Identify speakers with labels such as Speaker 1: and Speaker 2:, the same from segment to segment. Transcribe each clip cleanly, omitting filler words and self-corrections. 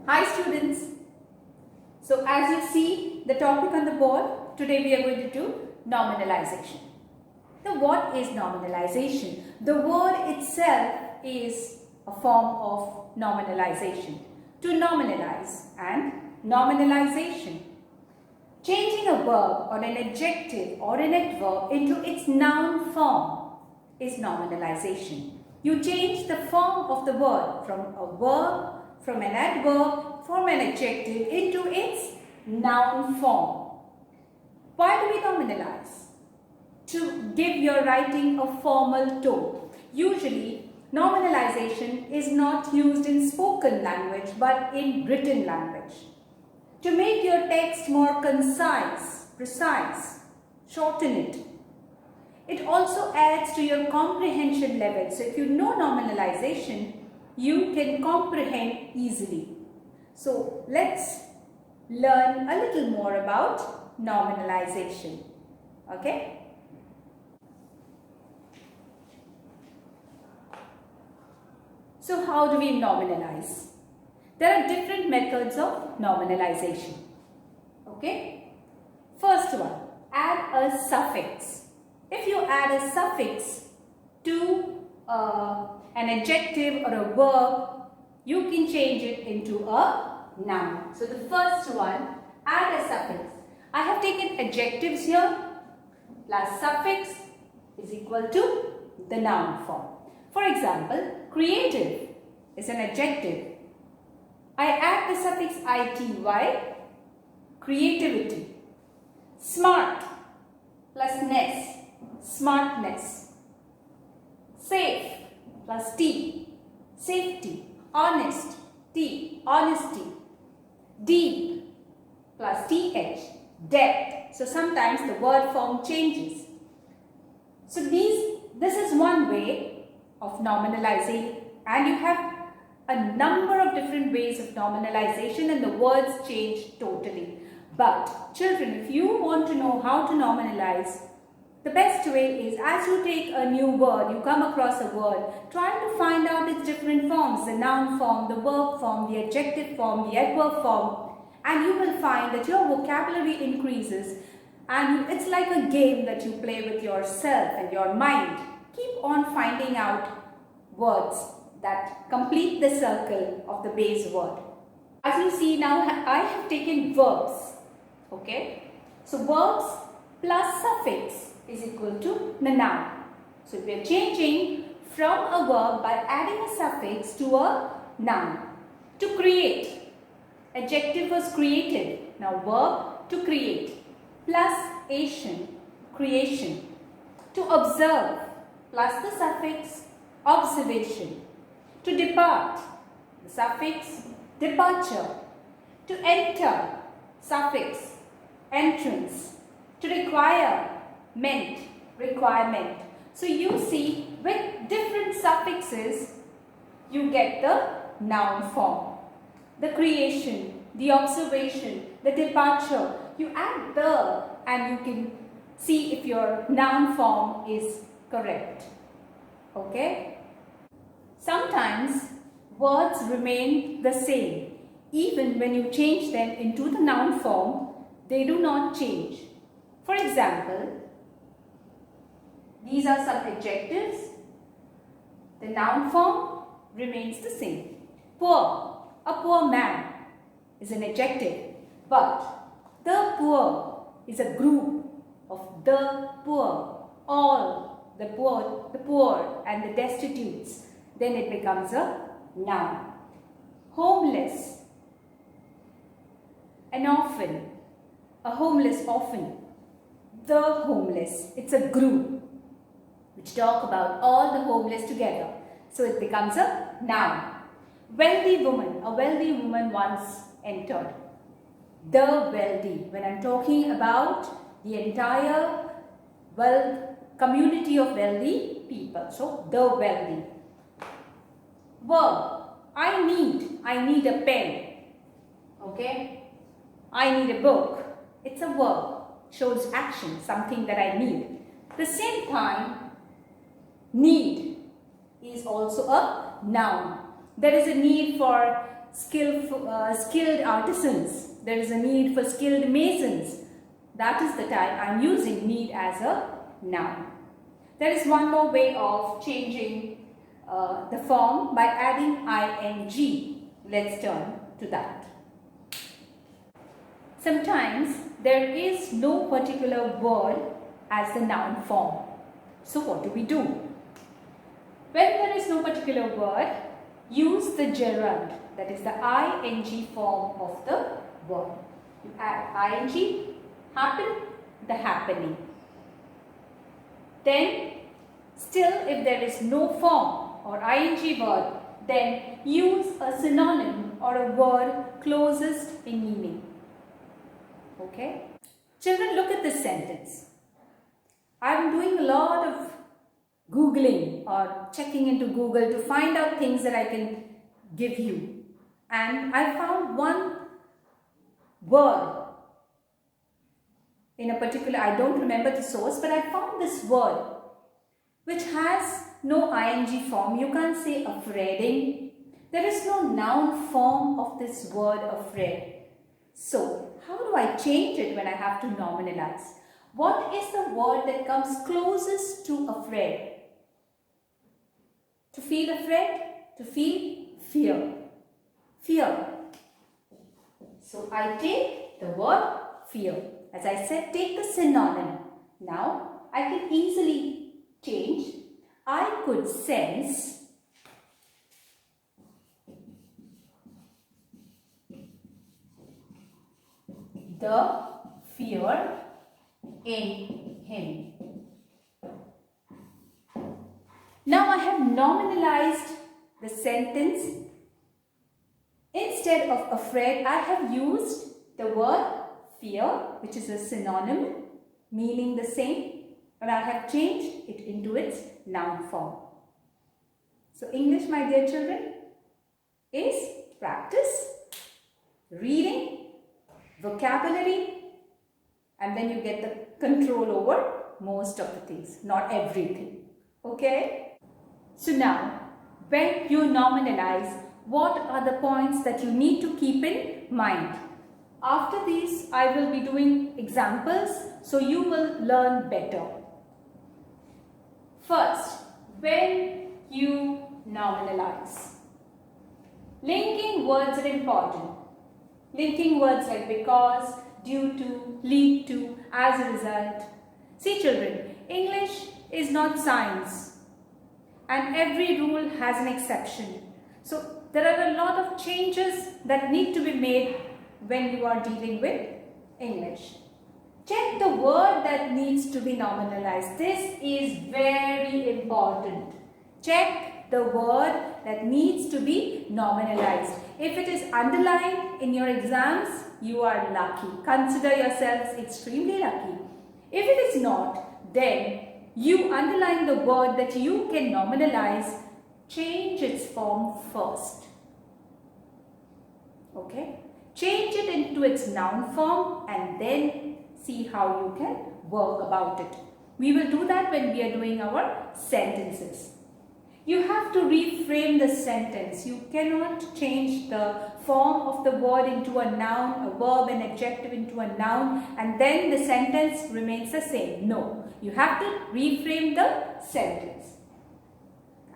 Speaker 1: Hi students. So as you see the topic on the board, today we are going to do nominalization. Now what is nominalization? The word itself is a form of nominalization. To nominalize and nominalization. Changing a verb or an adjective or an adverb into its noun form is nominalization. You change the form of the word from a verb, from an adverb, from an adjective into its noun form. Why do we nominalize? To give your writing a formal tone. Usually, nominalization is not used in spoken language but in written language. To make your text more concise, precise, shorten it. It also adds to your comprehension level. So if you know nominalization, you can comprehend easily. So let's learn a little more about nominalization. Okay? So how do we nominalize? There are different methods of nominalization. Okay? First one, add a suffix. If you add a suffix to an adjective or a verb, you can change it into a noun. So the first one, add a suffix. I have taken adjectives here plus suffix is equal to the noun form. For example, creative is an adjective. I add the suffix ity, creativity. Smart plus ness, smartness. Safe plus t, safety. Honest, t, honesty. Deep plus th, depth. So sometimes the word form changes. So this is one way of nominalizing, and you have a number of different ways of nominalization and the words change totally. But children, if you want to know how to nominalize, the best way is as you take a new word, you come across a word, try to find out its different forms, the noun form, the verb form, the adjective form, the adverb form, and you will find that your vocabulary increases, and it's like a game that you play with yourself and your mind. Keep on finding out words that complete the circle of the base word. As you see now, I have taken verbs. Okay? So verbs plus suffix is equal to the noun. So we are changing from a verb by adding a suffix to a noun. To create. Adjective was created. Now verb to create. Plus ation, creation. To observe. Plus the suffix observation. To depart. The suffix departure. To enter. Suffix entrance. To require. Meant, requirement. So you see, with different suffixes, you get the noun form. The creation, the observation, the departure. You add the and you can see if your noun form is correct. Okay? Sometimes words remain the same. Even when you change them into the noun form, they do not change. For example, these are some adjectives. The noun form remains the same. Poor, a poor man is an adjective, but the poor is a group of the poor, all the poor and the destitutes. Then it becomes a noun. Homeless, an orphan, a homeless orphan. The homeless, it's a group which talk about all the homeless together. So it becomes a noun. Wealthy woman, a wealthy woman once entered. The wealthy, when I'm talking about the entire community of wealthy people. So the wealthy. Verb, I need a pen. Okay? I need a book. It's a verb, shows action, something that I need. At the same time, need is also a noun. There is a need for skilled artisans. There is a need for skilled masons. That is the time I am using need as a noun. There is one more way of changing the form by adding ing. Let's turn to that. Sometimes there is no particular word as the noun form. So what do we do? When there is no particular word, use the gerund, that is the ing form of the word. You add ing, happen, the happening. Then, still if there is no form or ing word, then use a synonym or a word closest in meaning. Okay? Children, look at this sentence. I am doing a lot of Googling or checking into Google to find out things that I can give you. And I found one word in a particular, I don't remember the source, but I found this word which has no ing form. You can't say afraiding. There is no noun form of this word afraid. So, how do I change it when I have to nominalize? What is the word that comes closest to afraid? To feel afraid? To feel fear. Fear. So, I take the word fear. As I said, take the synonym. Now, I can easily change. I could sense the fear in him. Now I have nominalized the sentence. Instead of afraid, I have used the word fear, which is a synonym meaning the same, and I have changed it into its noun form. So English, my dear children, is practice, reading, vocabulary, and then you get the control over most of the things, not everything. Okay? So now, when you nominalize, what are the points that you need to keep in mind? After these, I will be doing examples, so you will learn better. First, when you nominalize, linking words are important. Linking words like because, due to, lead to, as a result. See children, English is not science and every rule has an exception. So there are a lot of changes that need to be made when you are dealing with English. Check the word that needs to be nominalized. This is very important. Check the word that needs to be nominalized. If it is underlined in your exams, you are lucky. Consider yourselves extremely lucky. If it is not, then you underline the word that you can nominalize, change its form first. Okay? Change it into its noun form and then see how you can work about it. We will do that when we are doing our sentences. You have to reframe the sentence. You cannot change the form of the word into a noun, a verb, an adjective into a noun, and then the sentence remains the same. No, you have to reframe the sentence.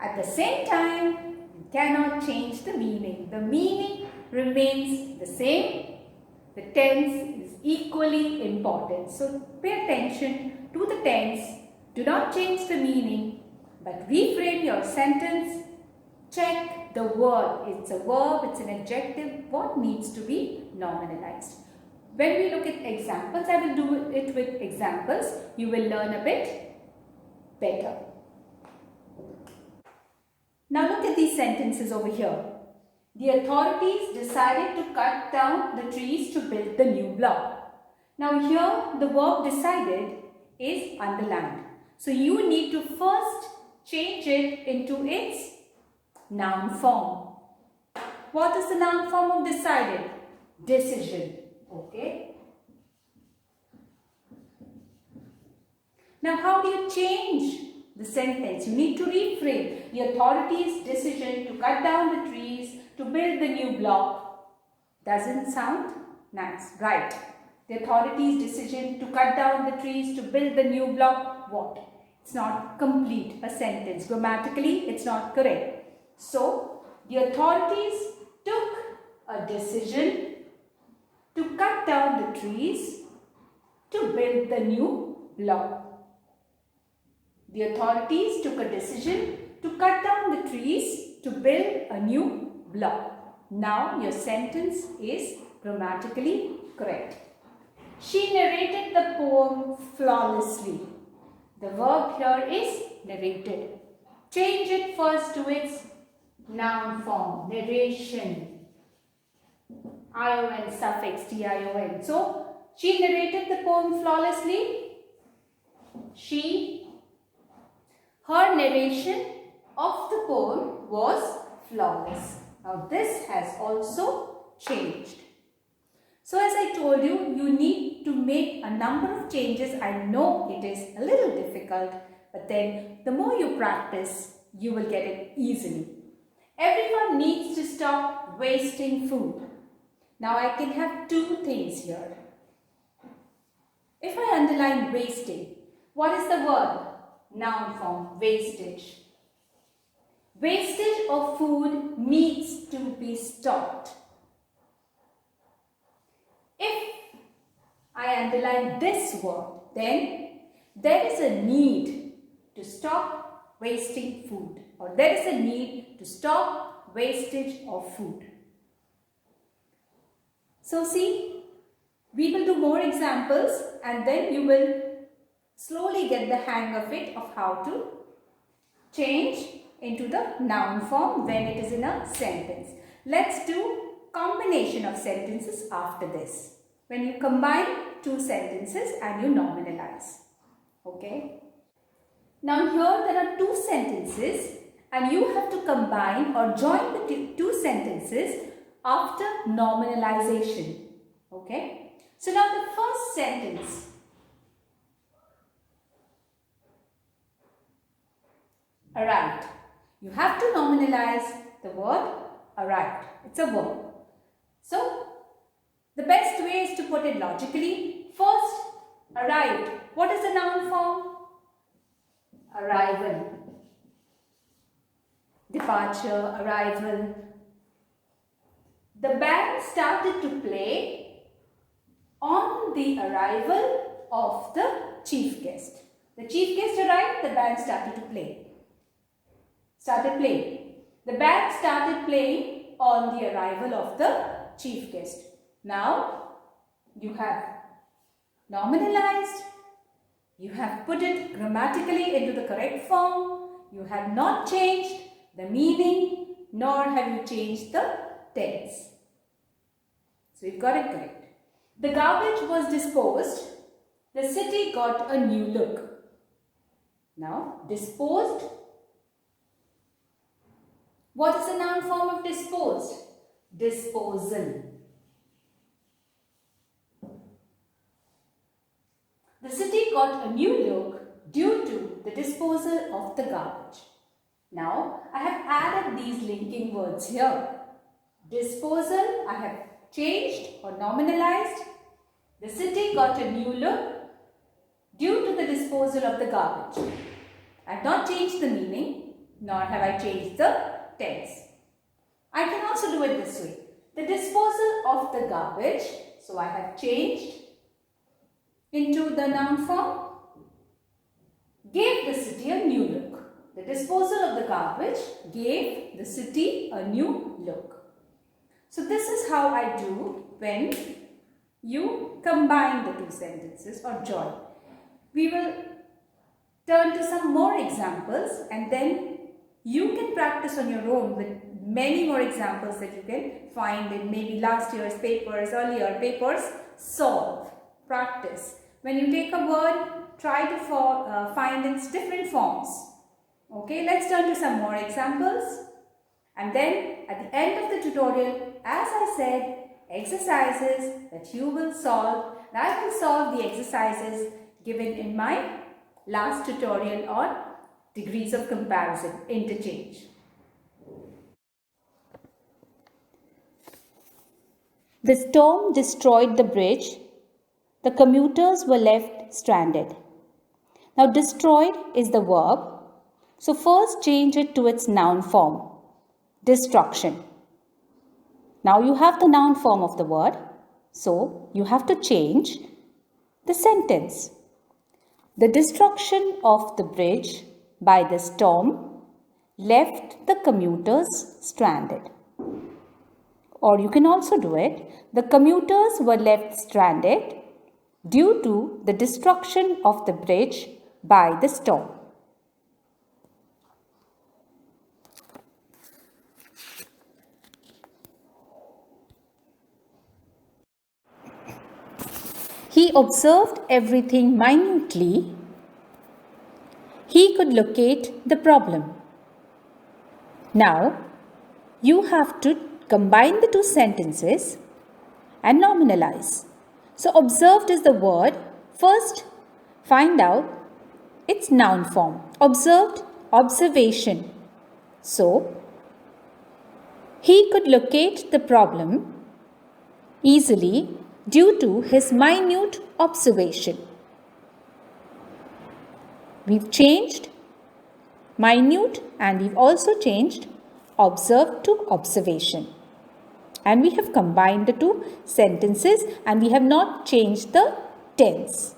Speaker 1: At the same time, you cannot change the meaning. The meaning remains the same. The tense is equally important. So pay attention to the tense. Do not change the meaning, but reframe your sentence. Check the word. It's a verb, it's an adjective. What needs to be nominalized? When we look at examples, I will do it with examples. You will learn a bit better. Now look at these sentences over here. The authorities decided to cut down the trees to build the new block. Now here the verb decided is underlined. So you need to first change it into its noun form. What is the noun form of decided? Decision. Okay. Now how do you change the sentence? You need to reframe. The authorities' decision to cut down the trees to build the new block. Doesn't sound nice, right? The authority's decision to cut down the trees to build the new block, what? It's not complete a sentence. Grammatically, it's not correct. So, the authorities took a decision to cut down the trees to build the new block. The authorities took a decision to cut down the trees to build a new block. Now your sentence is grammatically correct. She narrated the poem flawlessly. The verb here is narrated. Change it first to its noun form, narration. ION suffix, TION. So, she narrated the poem flawlessly. Her narration of the poem was flawless. Now, this has also changed. So, as I told you, you need to make a number of changes. I know it is a little difficult, but then the more you practice, you will get it easily. Everyone needs to stop wasting food. Now, I can have two things here. If I underline wasting, what is the verb? Noun form, wastage. Wastage of food needs to be stopped. If I underline this word, then there is a need to stop wasting food, or there is a need to stop wastage of food. So see, we will do more examples and then you will slowly get the hang of it, of how to change into the noun form when it is in a sentence. Let's do combination of sentences after this. When you combine two sentences and you nominalize. Okay. Now here there are two sentences and you have to combine or join the two sentences after nominalization. Okay. So now the first sentence. Arrived. You have to nominalize the word arrived. It's a verb. So, the best way is to put it logically. First, arrived. What is the noun form? Arrival. Departure, arrival. The band started to play on the arrival of the chief guest. The chief guest arrived, the band started to play. Started playing. The band started playing on the arrival of the chief guest. Now, you have nominalized, you have put it grammatically into the correct form, you have not changed the meaning, nor have you changed the tense. So, you've got it correct. The garbage was disposed, the city got a new look. Now, disposed. What is the noun form of disposed? Disposal. The city got a new look due to the disposal of the garbage. Now, I have added these linking words here. Disposal, I have changed or nominalized. The city got a new look due to the disposal of the garbage. I have not changed the meaning, nor have I changed the tense. I can also do it this way. The disposal of the garbage, so I have changed into the noun form, gave the city a new look. The disposal of the garbage gave the city a new look. So this is how I do when you combine the two sentences or join. We will turn to some more examples and then you can practice on your own with many more examples that you can find in maybe last year's papers, earlier papers. Solve, practice. When you take a word, try to find its different forms. Okay, let's turn to some more examples. And then at the end of the tutorial, as I said, exercises that you will solve. And I will solve the exercises given in my last tutorial on degrees of comparison, interchange. The storm destroyed the bridge. The commuters were left stranded. Now, destroyed is the verb. So, first change it to its noun form. Destruction. Now, you have the noun form of the word. So, you have to change the sentence. The destruction of the bridge by the storm left the commuters stranded. Or you can also do it, the commuters were left stranded due to the destruction of the bridge by the storm. He observed everything minutely. He could locate the problem. Now, you have to combine the two sentences and nominalize. So, observed is the word. First, find out its noun form. Observed, observation. So, he could locate the problem easily due to his minute observation. We've changed minute and we've also changed observed to observation. And we have combined the two sentences and we have not changed the tense.